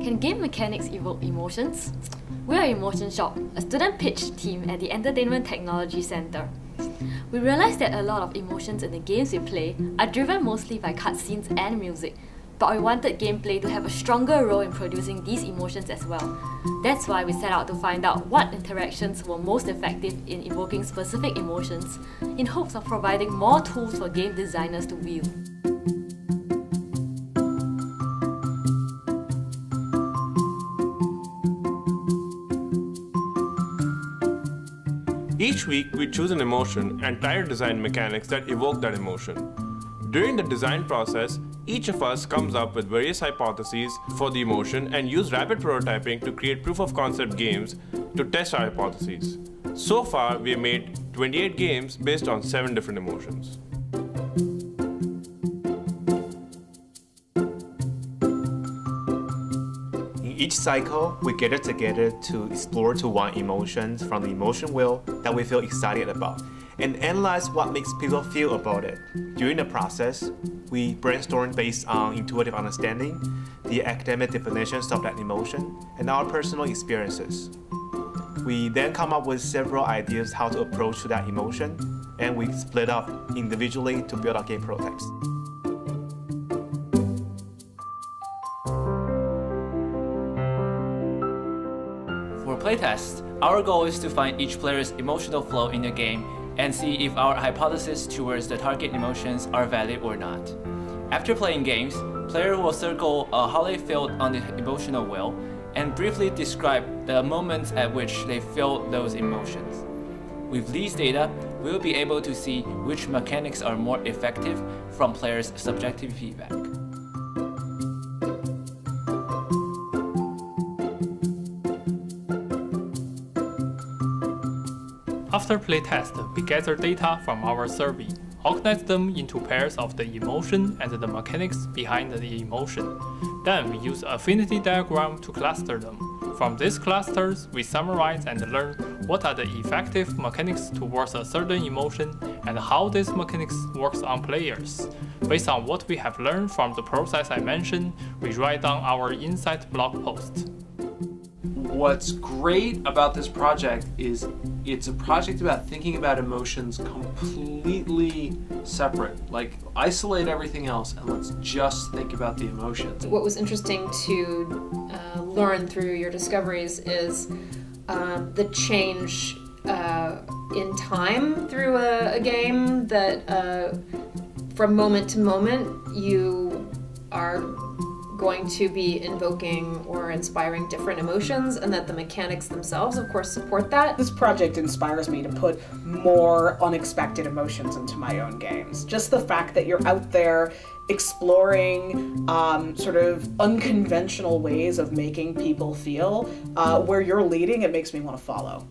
Can game mechanics evoke emotions? We are Emotionshop, a student pitch team at the Entertainment Technology Center. We realized that a lot of emotions in the games we play are driven mostly by cutscenes and music, but we wanted gameplay to have a stronger role in producing these emotions as well. That's why we set out to find out what interactions were most effective in evoking specific emotions, in hopes of providing more tools for game designers to wield. Each week, we choose an emotion and try to design mechanics that evoke that emotion. During the design process, each of us comes up with various hypotheses for the emotion and use rapid prototyping to create proof-of-concept games to test our hypotheses. So far, we have made 28 games based on 7 different emotions. In each cycle, we gather together to explore one emotions from the emotion wheel that we feel excited about and analyze what makes people feel about it. During the process, we brainstorm based on intuitive understanding, the academic definitions of that emotion, and our personal experiences. We then come up with several ideas how to approach that emotion, and we split up individually to build our game prototypes. For playtests, our goal is to find each player's emotional flow in the game and see if our hypotheses towards the target emotions are valid or not. After playing games, players will circle how they felt on the emotional wheel and briefly describe the moments at which they felt those emotions. With these data, we will be able to see which mechanics are more effective from players' subjective feedback. After playtest, we gather data from our survey, organize them into pairs of the emotion and the mechanics behind the emotion. Then we use affinity diagram to cluster them. From these clusters, we summarize and learn what are the effective mechanics towards a certain emotion and how this mechanics works on players. Based on what we have learned from the process I mentioned, we write down our insight blog post. What's great about this project is it's a project about thinking about emotions completely separate. Like, isolate everything else and let's just think about the emotions. What was interesting to learn through your discoveries is the change in time through a game, that from moment to moment you are going to be invoking or inspiring different emotions, and that the mechanics themselves, of course, support that. This project inspires me to put more unexpected emotions into my own games. Just the fact that you're out there exploring sort of unconventional ways of making people feel, where you're leading, it makes me want to follow.